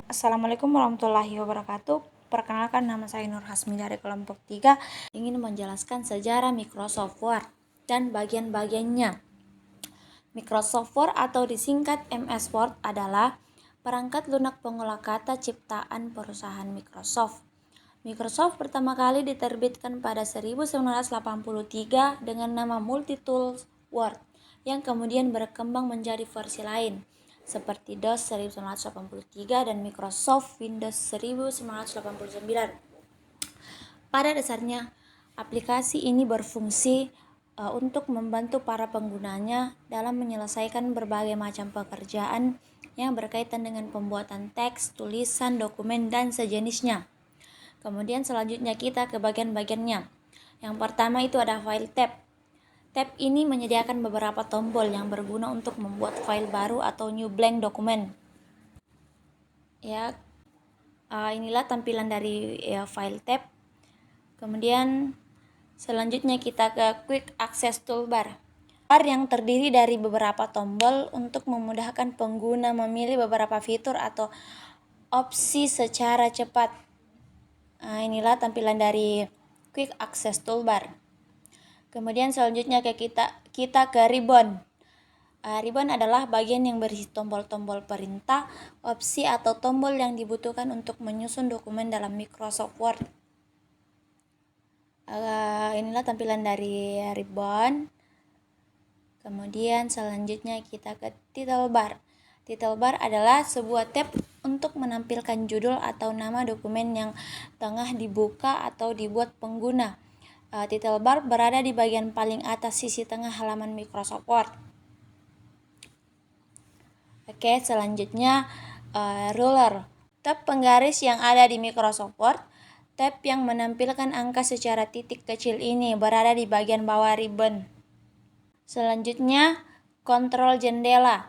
Assalamualaikum warahmatullahi wabarakatuh. Perkenalkan, nama saya Nur Hasmi dari kelompok 3, ingin menjelaskan sejarah Microsoft Word dan bagian-bagiannya. Microsoft Word atau disingkat MS Word adalah perangkat lunak pengolah kata ciptaan perusahaan Microsoft. Microsoft pertama kali diterbitkan pada 1983 dengan nama Multitools Word yang kemudian berkembang menjadi versi lain seperti DOS 1983 dan Microsoft Windows 1989. Pada dasarnya, aplikasi ini berfungsi untuk membantu para penggunanya dalam menyelesaikan berbagai macam pekerjaan yang berkaitan dengan pembuatan teks, tulisan, dokumen, dan sejenisnya. Kemudian selanjutnya kita ke bagian-bagiannya. Yang pertama itu ada File tab. Tab ini menyediakan beberapa tombol yang berguna untuk membuat file baru atau new blank dokumen. Inilah tampilan dari File tab. Kemudian selanjutnya kita ke Quick Access Toolbar. Yang terdiri dari beberapa tombol untuk memudahkan pengguna memilih beberapa fitur atau opsi secara cepat. Inilah tampilan dari Quick Access Toolbar. Kemudian selanjutnya kita ke ribbon. Ribbon adalah bagian yang berisi tombol-tombol perintah, opsi atau tombol yang dibutuhkan untuk menyusun dokumen dalam Microsoft Word. Inilah tampilan dari ribbon. Kemudian selanjutnya kita ke title bar. Title bar adalah sebuah tab untuk menampilkan judul atau nama dokumen yang tengah dibuka atau dibuat pengguna. Title bar berada di bagian paling atas sisi tengah halaman Microsoft Word. Selanjutnya ruler. Tab penggaris yang ada di Microsoft Word. Tab yang menampilkan angka secara titik kecil ini berada di bagian bawah ribbon. Selanjutnya kontrol jendela.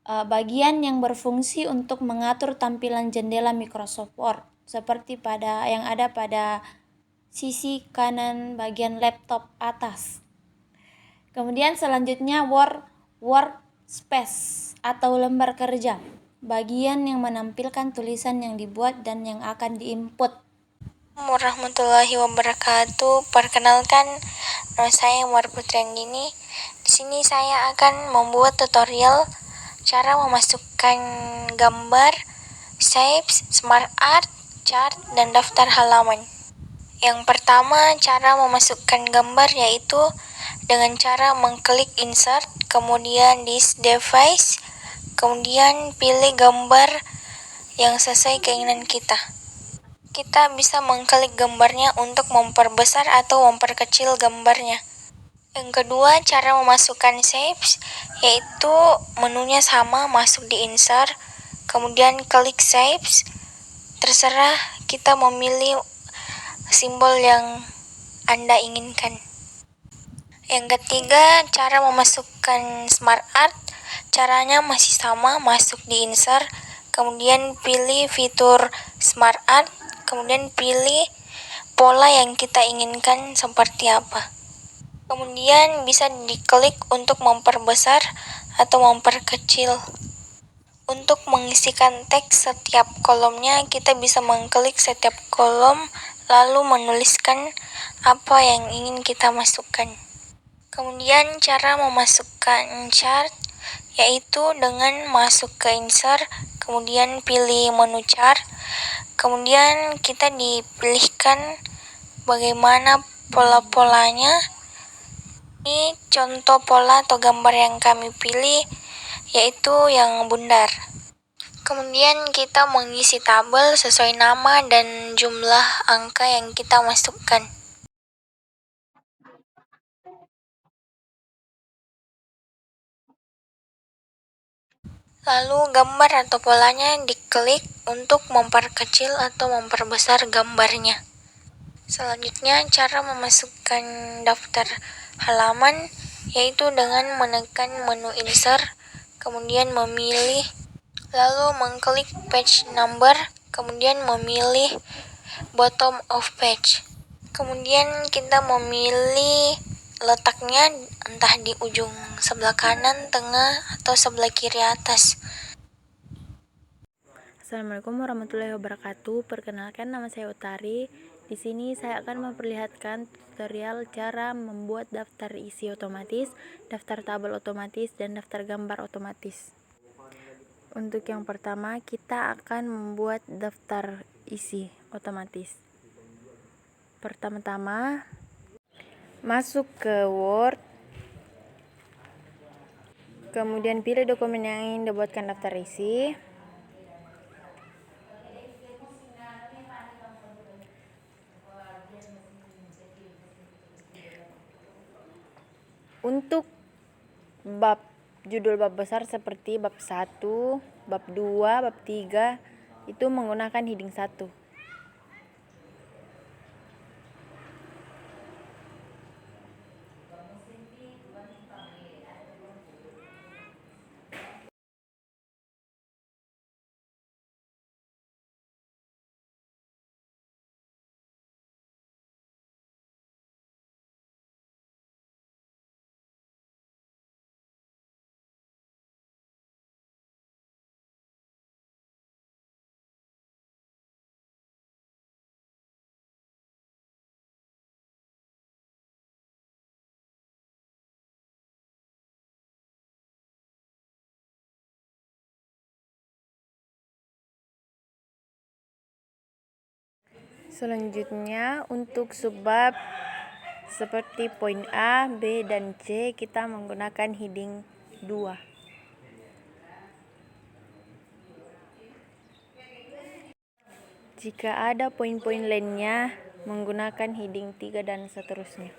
Bagian yang berfungsi untuk mengatur tampilan jendela Microsoft Word seperti yang ada pada sisi kanan bagian laptop atas. Kemudian selanjutnya workspace atau lembar kerja, bagian yang menampilkan tulisan yang dibuat dan yang akan diinput. Warahmatullahi wabarakatuh. Perkenalkan, nama saya Umar Putrianggini. Di sini saya akan membuat tutorial cara memasukkan gambar, shapes, smart art, chart, dan daftar halaman. Yang pertama, cara memasukkan gambar yaitu dengan cara mengklik insert, kemudian this device, kemudian pilih gambar yang sesuai keinginan kita. Kita bisa mengklik gambarnya untuk memperbesar atau memperkecil gambarnya. Yang kedua, cara memasukkan shapes, yaitu menunya sama, masuk di insert, kemudian klik shapes. Terserah kita memilih simbol yang Anda inginkan. Yang ketiga, cara memasukkan smart art, caranya masih sama, masuk di insert, kemudian pilih fitur smart art, kemudian pilih pola yang kita inginkan seperti apa. Kemudian bisa diklik untuk memperbesar atau memperkecil. Untuk mengisikan teks setiap kolomnya, kita bisa mengklik setiap kolom lalu menuliskan apa yang ingin kita masukkan. Kemudian cara memasukkan chart yaitu dengan masuk ke insert, kemudian pilih menu chart, kemudian kita dipilihkan bagaimana pola-polanya. Ini contoh pola atau gambar yang kami pilih yaitu yang bundar. Kemudian kita mengisi tabel sesuai nama dan jumlah angka yang kita masukkan. Lalu gambar atau polanya diklik untuk memperkecil atau memperbesar gambarnya. Selanjutnya cara memasukkan daftar halaman yaitu dengan menekan menu insert, kemudian memilih, lalu mengklik page number, kemudian memilih bottom of page. Kemudian kita memilih letaknya entah di ujung sebelah kanan, tengah, atau sebelah kiri atas. Assalamualaikum warahmatullahi wabarakatuh. Perkenalkan, nama saya Utari. Di sini saya akan memperlihatkan tutorial cara membuat daftar isi otomatis, daftar tabel otomatis, dan daftar gambar otomatis. Untuk yang pertama, kita akan membuat daftar isi otomatis. Pertama-tama, masuk ke Word, kemudian pilih dokumen yang ingin dibuatkan daftar isi. Untuk judul bab besar seperti bab 1, bab 2, bab 3 itu menggunakan heading 1. Selanjutnya, untuk subbab seperti poin A, B, dan C kita menggunakan heading 2. Jika ada poin-poin lainnya menggunakan heading 3 dan seterusnya.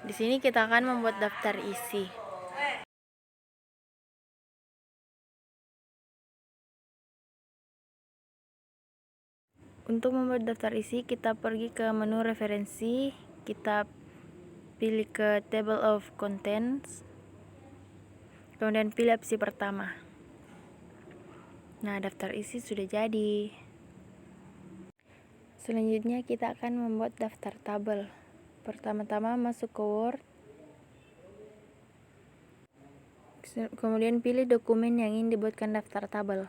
Di sini kita akan membuat daftar isi. Untuk membuat daftar isi, kita pergi ke menu referensi, kita pilih ke table of contents, kemudian pilih opsi pertama. Nah, daftar isi sudah jadi. Selanjutnya kita akan membuat daftar tabel. Pertama-tama masuk ke Word, kemudian pilih dokumen yang ingin dibuatkan daftar tabel.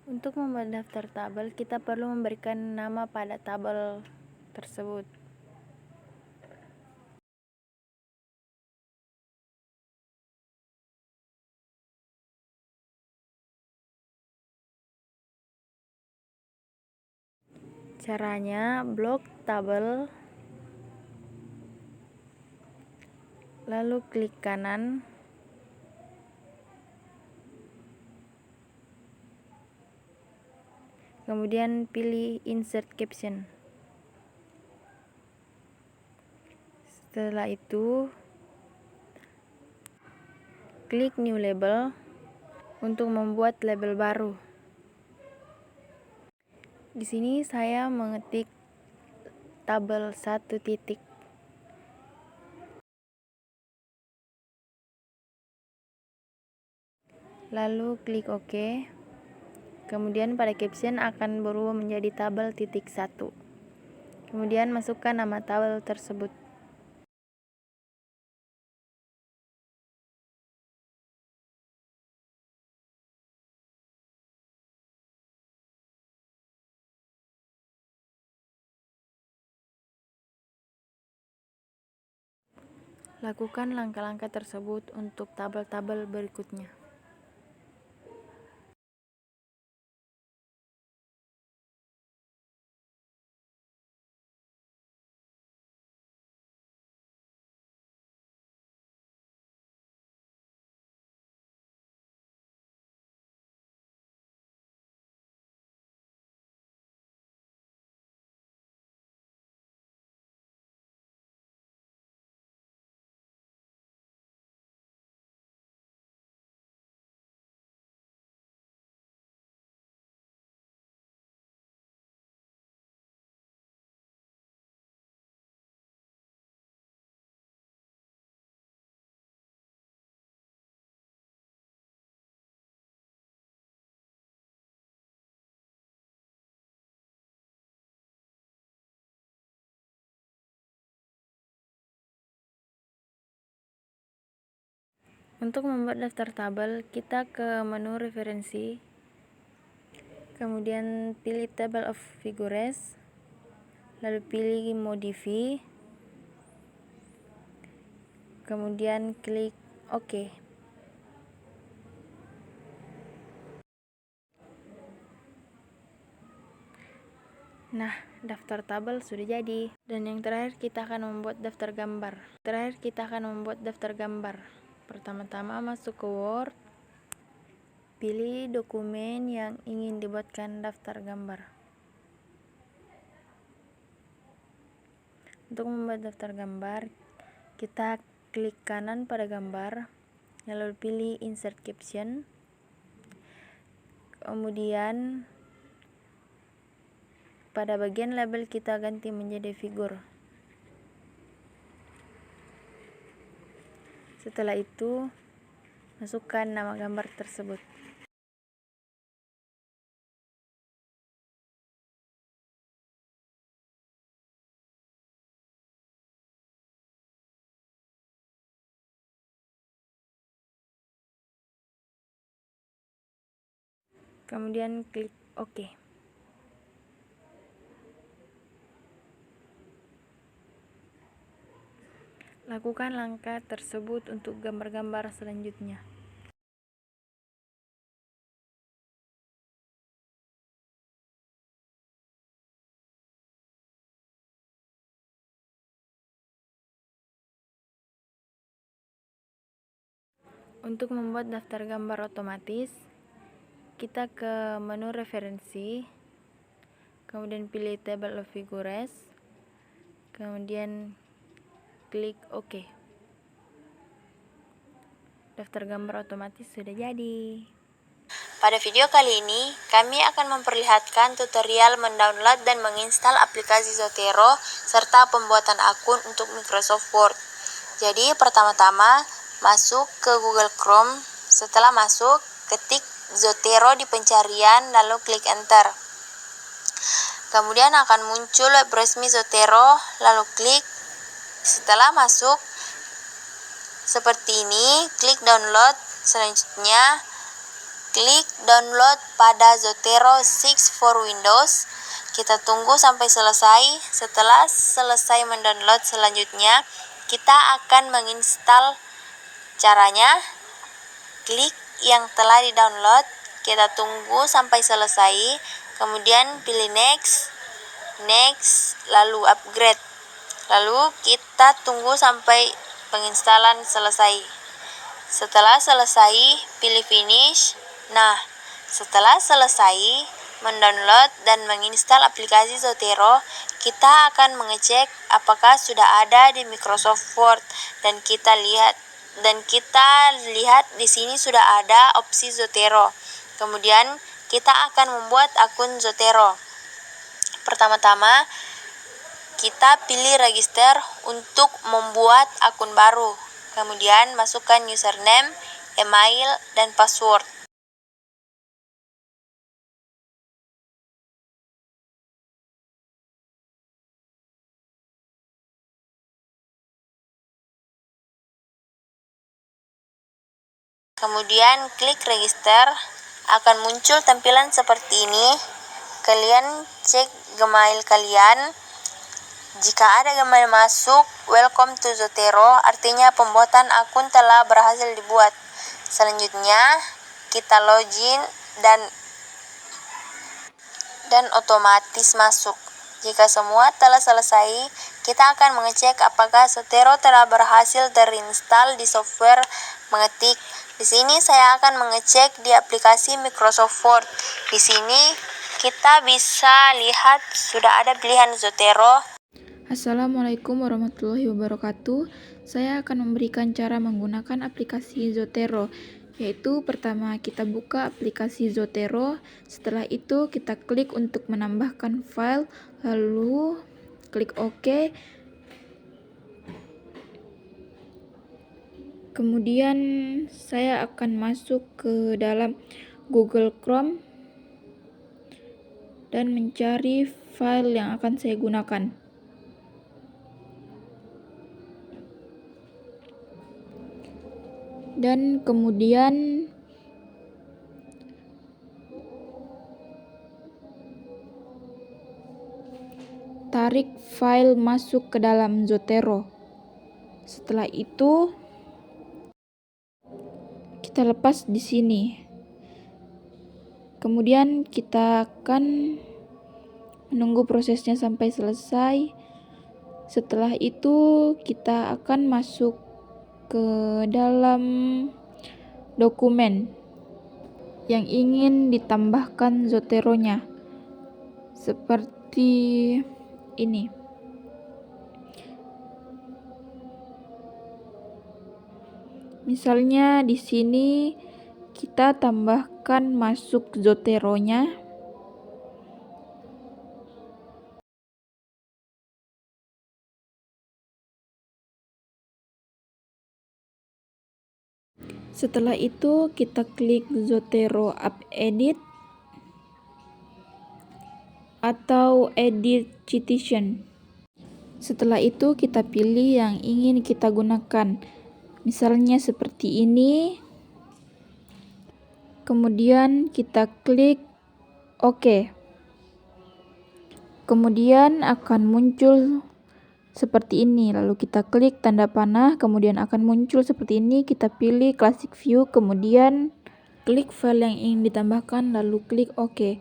Untuk membuat daftar tabel, kita perlu memberikan nama pada tabel tersebut. Caranya, blok tabel, lalu klik kanan, kemudian pilih insert caption. Setelah itu, klik new label untuk membuat label baru. Di sini saya mengetik tabel 1 titik. Lalu klik OK. Kemudian pada caption akan berubah menjadi tabel titik 1. Kemudian masukkan nama tabel tersebut. Lakukan langkah-langkah tersebut untuk tabel-tabel berikutnya. Untuk membuat daftar tabel, kita ke menu referensi, kemudian pilih table of figures, lalu pilih modify, kemudian klik OK. Nah, daftar tabel sudah jadi. Dan yang terakhir kita akan membuat daftar gambar. Pertama-tama masuk ke Word, pilih dokumen yang ingin dibuatkan daftar gambar. Untuk membuat daftar gambar, kita klik kanan pada gambar, lalu pilih insert caption, kemudian pada bagian label kita ganti menjadi figur. Setelah itu, masukkan nama gambar tersebut. Kemudian klik OK. Lakukan langkah tersebut untuk gambar-gambar selanjutnya. Untuk membuat daftar gambar otomatis, kita ke menu referensi, kemudian pilih table of figures, kemudian klik OK. Daftar gambar otomatis sudah jadi. Pada video kali ini, kami akan memperlihatkan tutorial mendownload dan menginstal aplikasi Zotero serta pembuatan akun untuk Microsoft Word. Jadi, pertama-tama masuk ke Google Chrome. Setelah masuk, ketik Zotero di pencarian lalu klik enter. Kemudian akan muncul web resmi Zotero, lalu klik. Setelah masuk seperti ini, klik download. Selanjutnya klik download pada Zotero 6 for Windows. Kita tunggu sampai selesai. Setelah selesai mendownload, selanjutnya kita akan menginstal. Caranya, klik yang telah di-download, kita tunggu sampai selesai, kemudian pilih next, lalu upgrade. Lalu kita tunggu sampai penginstalan selesai. Setelah selesai, pilih finish. Nah, setelah selesai mendownload dan menginstal aplikasi Zotero, kita akan mengecek apakah sudah ada di Microsoft Word dan kita lihat di sini sudah ada opsi Zotero. Kemudian kita akan membuat akun Zotero. Pertama-tama kita pilih register untuk membuat akun baru. Kemudian masukkan username, email, dan password. Kemudian klik register, akan muncul tampilan seperti ini. Kalian cek Gmail kalian. Jika ada Gmail masuk, welcome to Zotero, artinya pembuatan akun telah berhasil dibuat. Selanjutnya, kita login dan otomatis masuk. Jika semua telah selesai, kita akan mengecek apakah Zotero telah berhasil terinstall di software mengetik. Di sini saya akan mengecek di aplikasi Microsoft Word. Di sini kita bisa lihat sudah ada pilihan Zotero. Assalamualaikum warahmatullahi wabarakatuh. Saya akan memberikan cara menggunakan aplikasi Zotero, yaitu pertama kita buka aplikasi Zotero. Setelah itu kita klik untuk menambahkan file, lalu klik OK. Kemudian saya akan masuk ke dalam Google Chrome dan mencari file yang akan saya gunakan. Dan kemudian tarik file masuk ke dalam Zotero. Setelah itu kita lepas di sini. Kemudian kita akan menunggu prosesnya sampai selesai. Setelah itu kita akan masuk ke dalam dokumen yang ingin ditambahkan Zoteronya, seperti ini. Misalnya di sini kita tambahkan masuk Zoteronya. Setelah itu kita klik Zotero App Edit atau Edit Citation. Setelah itu kita pilih yang ingin kita gunakan. Misalnya seperti ini. Kemudian kita klik OK. Kemudian akan muncul seperti ini, lalu kita klik tanda panah, kemudian akan muncul seperti ini. Kita pilih Classic View, kemudian klik file yang ingin ditambahkan, lalu klik OK.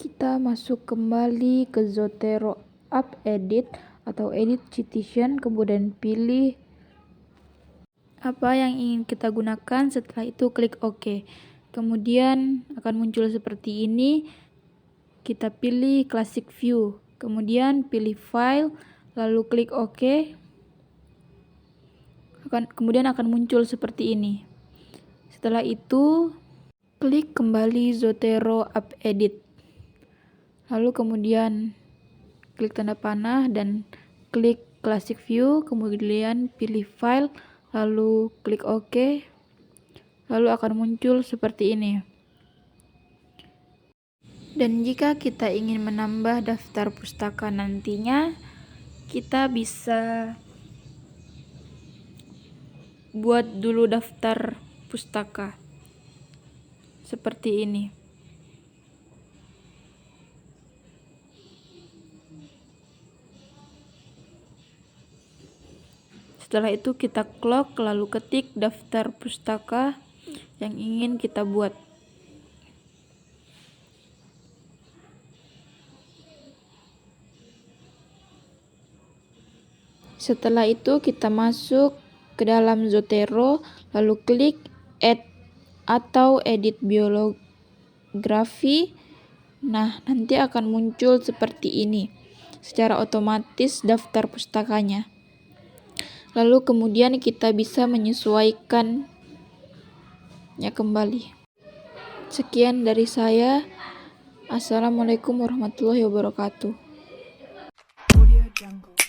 Kita masuk kembali ke Zotero App Edit atau Edit Citation, kemudian pilih apa yang ingin kita gunakan. Setelah itu klik OK. Kemudian akan muncul seperti ini. Kita pilih Classic View, kemudian pilih File, lalu klik OK. Kemudian akan muncul seperti ini. Setelah itu klik kembali Zotero App Edit. Lalu kemudian klik tanda panah dan klik Classic View, kemudian pilih File, lalu klik OK. Lalu akan muncul seperti ini. Dan jika kita ingin menambah daftar pustaka nantinya, kita bisa buat dulu daftar pustaka seperti ini. Setelah itu kita klik, lalu ketik daftar pustaka yang ingin kita buat. Setelah itu kita masuk ke dalam Zotero, lalu klik Add atau Edit Bibliografi. Nah, nanti akan muncul seperti ini. Secara otomatis daftar pustakanya. Lalu kemudian kita bisa menyesuaikannya kembali. Sekian dari saya. Assalamualaikum warahmatullahi wabarakatuh. Audio Jungle.